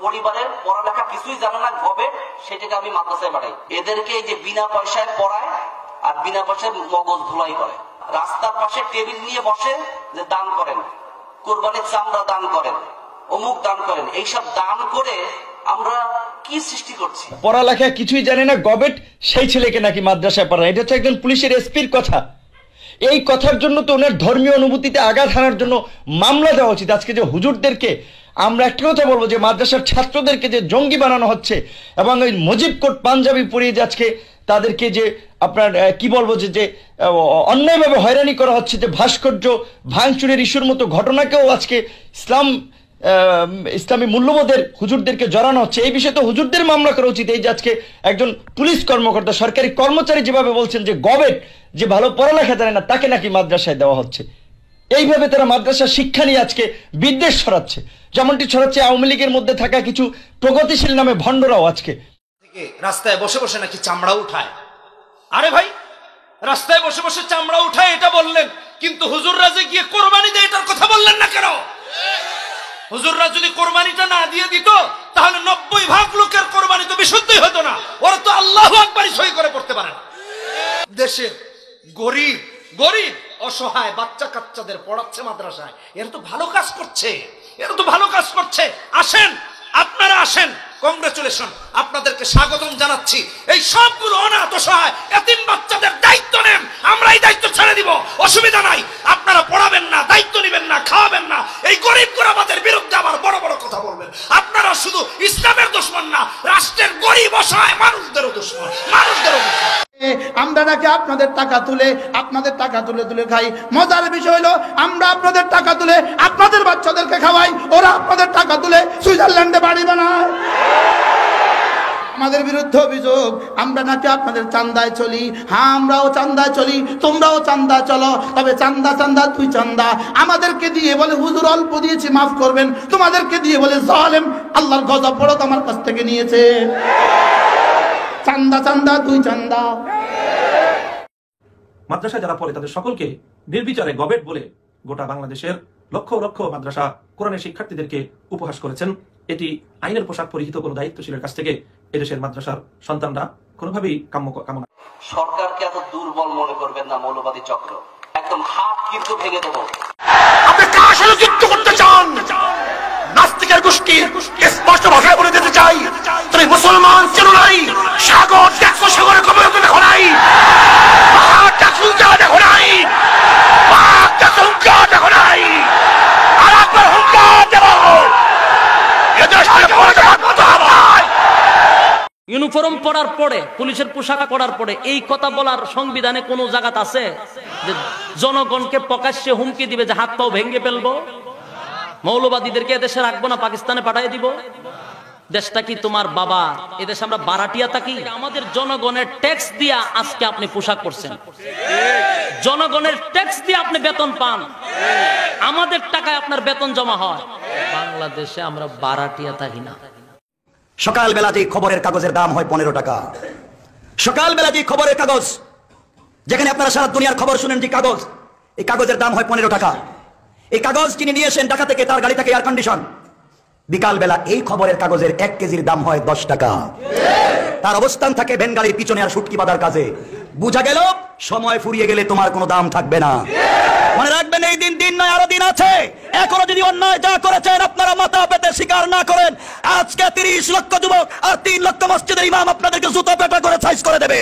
পরিবারের পড়ালেখা কিছুই জানে না, গবে সেটাকে আমি মাদ্রাসায় পাঠাই। এদেরকে এই যে বিনা পয়সায় পড়ায় আর বিনা পয়সায় মগজ ধুলাই করে। রাস্তার পাশে টেবিল নিয়ে বসে যে দান করেন, কোরবানির চামড়া দান করেন, অমুক দান করেন। এইসব দান করে আমরা কি সৃষ্টি করছি? পড়ালেখা কিছুই জানে না, গবেট সেই ছেলেকে নাকি মাদ্রাসায় পড়ায়। এটা হচ্ছে একজন পুলিশের এসপির কথা। এই কথার জন্য তো ওনার ধর্মীয় অনুভূতিতে আঘাত হানার জন্য মামলা দেওয়া উচিত। আজকে যে হুজুরদেরকে আমরা একটা কথা বলবো, যে মাদ্রাসার ছাত্রদেরকে যে জঙ্গি বানানো হচ্ছে এবং ওই মুজিব কোট পাঞ্জাবি পরিয়ে যে আজকে তাদেরকে যে আপনার কি বলবো যে অন্যায়ভাবে হয়রানি করা হচ্ছে, যে ভাস্কর্য ভাঙচুরের ইস্যুর মতো ঘটনাকেও আজকে ইসলামী মূল্যবোধের হুজুরদেরকে জড়ানো হচ্ছে। এই বিষয়ে তো হুজুরদের মামলা করা উচিত। এই যে আজকে একজন পুলিশ কর্মকর্তা, সরকারি কর্মচারী যেভাবে বলছেন যে গবেট যে ভালো পড়ালেখা জানে না তাকে নাকি মাদ্রাসায় দেওয়া হচ্ছে, এইভাবে তারা মাদ্রাসা শিক্ষা নিয়ে আজকে বিদ্বেষ ছড়াচ্ছে, যেমনটি ছড়াচ্ছে আওয়ামী লীগের মধ্যে থাকা কিছু প্রগতিশীল নামে ভণ্ডরাও আজকে রাস্তায় বসে বসে নাকি চামড়া উঠায়। আরে ভাই, রাস্তায় বসে বসে চামড়া উঠায় এটা বললেন, কিন্তু হুজুররা যে গিয়ে কোরবানি দেয় এটার কথা বললেন না কেন? হুজুররা যদি কোরবানিটা না দিয়ে দিত তাহলে 90% লোকের কোরবানি তো বিশুদ্ধই হতো না। ওরা তো আল্লাহু আকবার সই করে পড়তে পারে না। দেশের গরিব গরিব অসহায় বাচ্চা কাচ্চাদের পড়াচ্ছে মাদ্রাসায়। এরা তো ভালো কাজ করছে, এরা তো ভালো কাজ করছে। আসেন, আপনারা আসেন, কংগ্রেচুলেশন, আপনাদেরকে স্বাগতম জানাচ্ছি। এই সবগুলো অনাথ অসহায় এতিম বাচ্চাদের দায়িত্ব নেন, আমরা এই দায়িত্ব ছেড়ে দিব, অসুবিধা নাই। আপনারা পড়াবেন না, দায়িত্ব নেবেন না, খাওয়াবেন না, এই গরিব গোরাবাদের বিরুদ্ধে আবার বড় বড় কথা বলবেন। আপনারা শুধু ইসলামের দুশমন না, রাষ্ট্রের গরিব অসহায় মানুষদেরও দুশমন, মানুষদেরও দুশমন। আমরা নাকি আপনাদের টাকা তুলে তুলে খাই। মজার বিষয় হলো আমরা আপনাদের টাকা তুলে আপনাদের বাচ্চাদেরকে খাওয়াই, ওরা আপনাদের টাকা তুলে সুইজারল্যান্ডে বাড়ি বানায়। আমাদের বিরুদ্ধে অভিযোগ আমরা নাকি আপনাদের চান্দায় চলি। হ্যাঁ, আমরাও চান্দায় চলি, তোমরাও চান্দা চলো, তবে চান্দা চান্দা তুই চান্দা। আমাদেরকে দিয়ে বলে হুজুর অল্প দিয়েছি মাফ করবেন, তোমাদেরকে দিয়ে বলে জালেম আল্লাহর গজব বড় আমার কাছ থেকে নিয়েছে। চান্দা চান্দা তুই চান্দা। মাদ্রাসায় যারা পড়ে তাদের সকলকে নির্বিচারে গবেট বলে গোটা বাংলাদেশের লক্ষ লক্ষ মাদ্রাসা কোরআনের শিক্ষার্থীদেরকে উপহাস করেছেন। এটি আইনের পোশাক পরিহিত কোনো দায়িত্বশীলের কাছ থেকে এদেশের মাদ্রাসার সন্তানরা কোনোভাবেই কামনা। সরকারকে এত দুর্বল মনে করবেন না, মৌলবাদী চক্র একদম হাত কিন্তু ভেঙে দেবো। আপনি কার সাথে যুদ্ধ করতে চান? নাস্তিকের গোষ্ঠী স্পষ্ট ভাষায় বলে দিতে চাই, তুমি মুসলমান চেনো নাই, সাগর দেখো, সাগরের খবর দেখো নাই, পাহাড় দেখো দেখো নাই, পাহাড় দেখো নাই, আর আপনার হুঙ্কার দেব এদেশ থেকে ইউনিফর্ম পরার পরে, পুলিশের পোশাক পরার পরে এই কথা বলার সংবিধানে কোন জায়গাত আছে যে জনগণকে প্রকাশ্যে হুমকি দিবে যে হাত পাও ভেঙে ফেলবো? মৌলবাদীদেরকে এদেশে রাখবো না, পাকিস্তানে পাঠিয়ে দিব? দেশটা কি তোমার বাবা? এদেশে আমরা বারাটিয়া থাকি? আমাদের জনগণের ট্যাক্স দিয়া আজকে আপনি পোশাক পরছেন, জনগণের ট্যাক্স দিয়ে আপনি বেতন পান, আমাদের টাকায় আপনার বেতন জমা হয়। বাংলাদেশে আমরা বারাটিয়া থাকি না। সকালবেলা যে খবরের কাগজের দাম হয় 15 টাকা, সকালবেলা যে খবরের কাগজ, যেখানে আপনারা সারা দুনিয়ার খবর শুনেন, যে কাগজ, এই কাগজের দাম হয় 15 টাকা। এই কাগজ কিনে নিয়ে আসেন ঢাকা থেকে, তার গাড়ি থেকে এয়ার কন্ডিশন। বিকালবেলা এই খবরের কাগজের 1 কেজির দাম হয় 10 টাকা। তার অবস্থান থাকে ভ্যান গাড়ির পিছনে আর শুটকি বাঁধার কাজে। বুঝা গেল সময় ফুরিয়ে গেলে তোমার কোনো দাম থাকবে না। মনে রাখবেন, এই দিন নয়, আরো দিন আছে। এখনো যদি অন্যায় যা করেছেন আপনারা মাথা পেতে স্বীকার না করেন, আজকে 30 লক্ষ যুবক আর 3 লক্ষ মসজিদের ইমাম আপনাদেরকে জুতো পেটা করে সাইজ করে দেবে।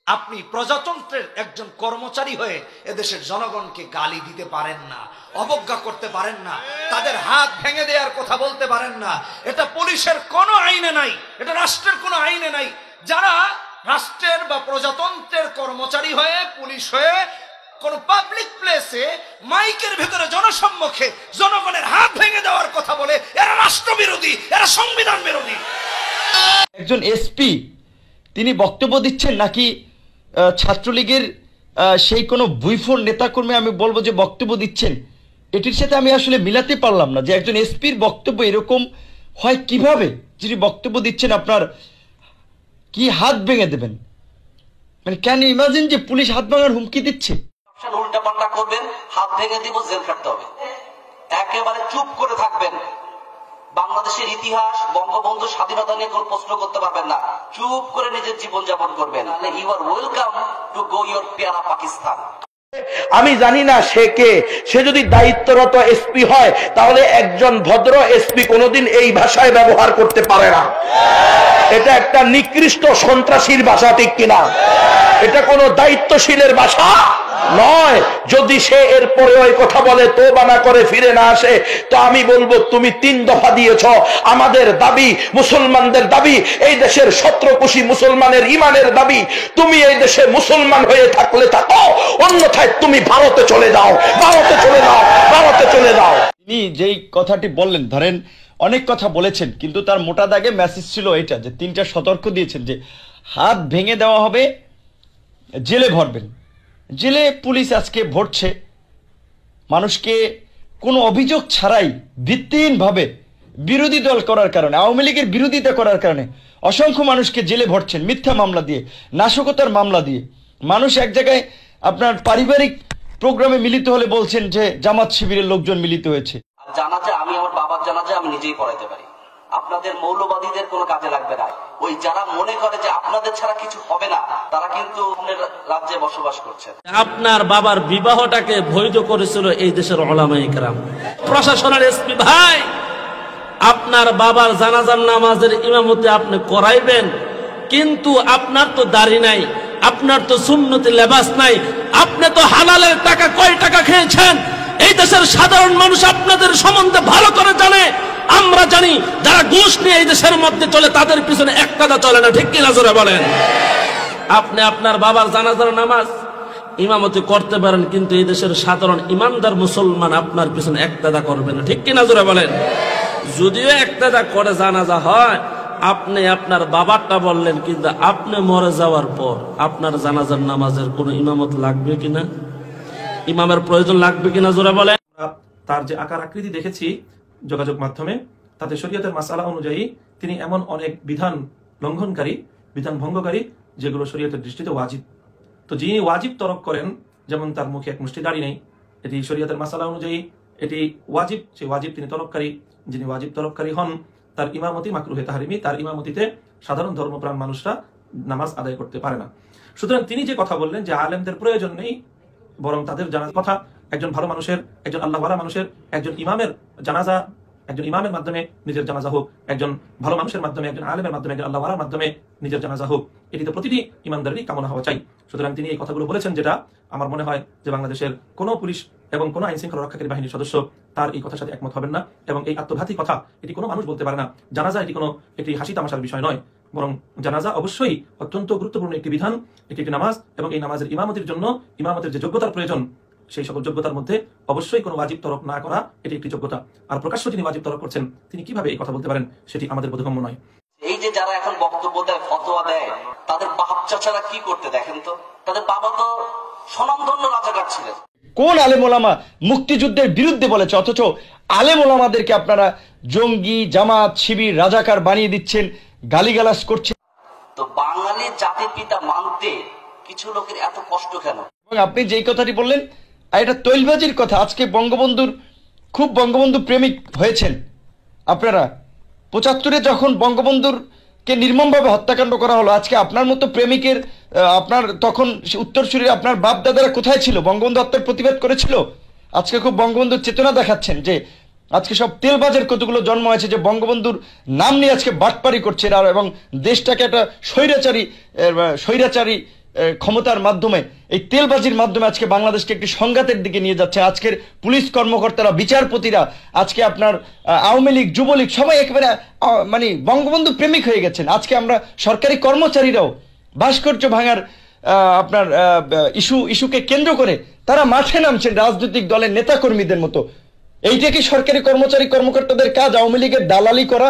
আপনি প্রজাতন্ত্রের একজন কর্মচারী হয়ে এদেশের জনগণকে গালি দিতে পারেন না, অবজ্ঞা করতে পারেন না, তাদের হাত ভেঙে দেওয়ার কথা বলতে পারেন না। এটা পুলিশের কোনো আইনে নাই, এটা রাষ্ট্রের কোনো আইনে নাই। যারা রাষ্ট্রের বা প্রজাতন্ত্রের কর্মচারী হয়ে, পুলিশ হয়ে কোন পাবলিক প্লেসে মাইকের ভিতরে জনসম্মুখে জনগণের হাত ভেঙে দেওয়ার কথা বলে, এরা রাষ্ট্রবিরোধী, এরা সংবিধান বিরোধী। একজন এসপি তিনি বক্তব্য দিচ্ছেন নাকি ছাত্রলীগের সেই কোনো বুইফোর নেতাকর্মী আমি বলবো যে বক্তব্য দিচ্ছেন, এটির সাথে আমি আসলে মিলাতে পারলাম না যে একজন এসপির বক্তব্য এরকম হয় কিভাবে। যিনি বক্তব্য দিচ্ছেন আপনার কি হাত ভেঙে দেবেন, মানে ক্যান ইউ ইমাজিন যে পুলিশ হাত ভাঙার হুমকি দিচ্ছে? উল্টা পাল্টা করবেন, হাত ভেঙে দিব, জেল খাটতে হবে। একেবারে চুপ করে থাকবেন, বাংলাদেশের ইতিহাস, বঙ্গবন্ধু স্বাধীনতা নিয়ে কোনো প্রশ্ন করতে পারবেন না, চুপ করে নিজের জীবন যাপন করবেন। You are welcome to go your পেয়ারা পাকিস্তান। আমি জানি না সে কে, সে যদি দায়িত্বরত এসপি হয় তাহলে একজন ভদ্র এসপি কোনোদিন এই ভাষায় ব্যবহার করতে পারে না। এটা একটা নিকৃষ্ট সন্ত্রাসীর ভাষা, ঠিক কিনা? এটা কোনো দায়িত্বশীলের ভাষা নয়। যদি সে এরপরে ওই কথা বলে, তোবা না করে ফিরে না আসে, তো আমি বলবো তুমি 3 দফা দিয়েছ। আমাদের দাবি, মুসলমানদের দাবি, এই দেশের 17 কোটি মুসলমানের ইমানের দাবি, তুমি এই দেশে মুসলমান হয়ে থাকলে থাকো, অন্যথায় তুমি ভারতে চলে যাও, ভারতে চলে যাও, ভারতে চলে যাও। তিনি যেই কথাটি বললেন, ধরেন অনেক কথা বলেছেন, কিন্তু তার মোটা দাগে মেসেজ ছিল এটা যে 3টা সতর্ক দিয়েছেন যে হাত ভেঙে দেওয়া হবে, জেলে ভরবেন। জেলে পুলিশ আজকে ভরছে মানুষকে কোনো অভিযোগ ছাড়াই, ভিত্তিহীনভাবে বিরোধী দল করার কারণে, আওয়ামী লীগের বিরোধিতা করার কারণে অসংখ্য মানুষকে জেলে ভরছেন মিথ্যা মামলা দিয়ে, নাশকতার মামলা দিয়ে। মানুষ এক জায়গায় আপনার পারিবারিক প্রোগ্রামে মিলিত হলে বলছেন যে জামাত শিবিরের লোকজন মিলিত হয়েছে। আর জানাজা আমি আমার বাবার জানাজা আমি নিজেই পড়াইতে পারি, আপনাদের মৌলবাদীদের কোনো কাজে লাগবে না। ওই যারা মনে করে যে আপনাদের ছাড়া কিছু হবে না, তারা কিন্তু আপনার রাজ্যে বসবাস করছেন। আপনার বাবার বিবাহটাকে বৈধ করেছিল এই দেশের উলামায়ে কেরাম, প্রশাসনের এসপি ভাই। আপনার বাবার জানাজার নামাজের ইমামতি আপনি করাইবেন, কিন্তু আপনার তো দাড়ি নাই, আপনার তো সুন্নতি লেবাস নাই, আপনি তো হালালের টাকা কয় টাকা খেয়েছেন এই দেশের সাধারণ মানুষ আপনাদের সম্বন্ধে ভালো করে জানে। আমরা জানি যারা ঘুষ নিয়ে এই দেশের মধ্যে চলে তাদের পিছনে এক কাদা চলে না, ঠিক কিনা জোরে বলেন? আপনি আপনার বাবার জানাজার নামাজ ইমামতি করতে পারেন, কিন্তু এই দেশের সাধারণ ইমানদার মুসলমান আপনার পিছনে এক কাদা করবে না, ঠিক কিনা জোরে বলেন? যদিও এক কাদা করে জানাজা হয়, আপনি আপনার বাবারটা বললেন, কিন্তু আপনি মরে যাওয়ার পর আপনার জানাজার নামাজের কোনো ইমামত লাগবে কিনা, ইমামের প্রয়োজন লাগবে কিনা জোরে বলেন? তার যে আকার আকৃতি দেখেছি যোগাযোগ মাধ্যমে, তাতে শরীয়তের মাসালা অনুযায়ী তিনি এমন অনেক বিধান লঙ্ঘনকারী, বিধান ভঙ্গকারী যেগুলো শরীয়তের দৃষ্টিতে ওয়াজিব। তো যিনি ওয়াজিব তরক করেন, যেমন তার মুখে এক মুষ্টি দাড়ি নেই, এটি শরীয়তের মাসালা অনুযায়ী এটি ওয়াজিব, সেই ওয়াজিব তিনি তরককারী। যিনি ওয়াজিব তরককারী হন তার ইমামতি মাকরুহে তাহরিমি, তার ইমামতিতে সাধারণ ধর্মপ্রাণ মানুষরা নামাজ আদায় করতে পারে না। সুতরাং তিনি যে কথা বললেন যে আলেমদের প্রয়োজন নেই, বরং তাদের জানার কথা, একজন ভালো মানুষের, একজন আল্লাহওয়ালা মানুষের, একজন ইমামের জানাজা, একজন ইমামের মাধ্যমে নিজের জানাজা হোক, একজন ভালো মানুষের মাধ্যমে, একজন আলেমের মাধ্যমে, একজন আল্লাহওয়ালার মাধ্যমে নিজের জানাজা হোক, এটি তো প্রতিটি ইমানদারেরই কামনা হওয়া চাই। সুতরাং তিনি এই কথাগুলো বলেছেন, যেটা আমার মনে হয় যে বাংলাদেশের কোনো পুলিশ এবং কোনো আইন শৃঙ্খলা রক্ষাকারী বাহিনীর সদস্য তার এই কথার সাথে একমত হবেন না। এবং এই আত্মঘাতী কথা এটি কোনো মানুষ বলতে পারে না। জানাজা এটি হাসি তামাশার বিষয় নয়, বরং জানাজা অবশ্যই অত্যন্ত গুরুত্বপূর্ণ একটি বিধান, একটি নামাজ, এবং এই নামাজের ইমামতির জন্য ইমামতের যে যোগ্যতার প্রয়োজন, সেই সকল যোগ্যতার মধ্যে অবশ্যই কোনো ওয়াজিব তরক না করা এটি একটি যোগ্যতা। আর প্রকাশ্য যিনি ওয়াজিব তরক করছেন তিনি কিভাবে এই কথা বলতে পারেন, সেটি আমাদের বোধগম্য নয়। এই যে যারা এখন বক্তব্য দেয়, ফতোয়া দেয়, তাদের বাপ চাচারা কি করতে দেখেন তো? তাদের বাবা তো স্বনামধন্য রাজাকার ছিলেন। কোন আলেম ওলামা মুক্তিযুদ্ধের বিরুদ্ধে বলেছে, অথচ আলেম ওলামাদেরকে আপনারা জঙ্গি, জামাত, শিবির, রাজাকার বানিয়ে দিচ্ছেন, গালিগালাজ করছেন। তো বাঙালির জাতির পিতা মানতে কিছু লোকের এত কষ্ট কেন? এবং আপনি যেই কথাটি বললেন, আর এটা তৈলবাজির কথা। আজকে বঙ্গবন্ধু প্রেমিক হয়েছেন আপনারা। 75-এ যখন বঙ্গবন্ধুরকে নির্মমভাবে হত্যাকাণ্ড করা হলো, আজকে আপনার মতো প্রেমিকের, আপনার তখন উত্তরসূরির আপনার বাপ দাদারা কোথায় ছিল? বঙ্গবন্ধু হত্যার প্রতিবাদ করেছিল। আজকে খুব বঙ্গবন্ধুর চেতনা দেখাচ্ছেন যে আজকে সব তেলবাজের কতগুলো জন্ম হয়েছে যে বঙ্গবন্ধুর নাম নিয়ে আজকে বাটপারি করছে, আর এবং দেশটাকে একটা স্বৈরাচারী ক্ষমতার মাধ্যমে, এই তেলবাজির মাধ্যমে আজকে বাংলাদেশকে একটি সংঘাতের দিকে নিয়ে যাচ্ছে। আজকের পুলিশ কর্মকর্তারা, বিচারপতিরা, আজকে আপনার আওয়ামী লীগ, যুবলীগ সবাই একেবারে মানে বঙ্গবন্ধু প্রেমিক হয়ে গেছেন। আজকে আমরা সরকারি কর্মচারীরাও ভাস্কর্য ভাঙার আপনার ইস্যুকে কেন্দ্র করে তারা মাঠে নামছেন রাজনৈতিক দলের নেতাকর্মীদের মতো। এইটা কি সরকারি কর্মচারী কর্মকর্তাদের কাজ, আওয়ামী লীগের দালালি করা?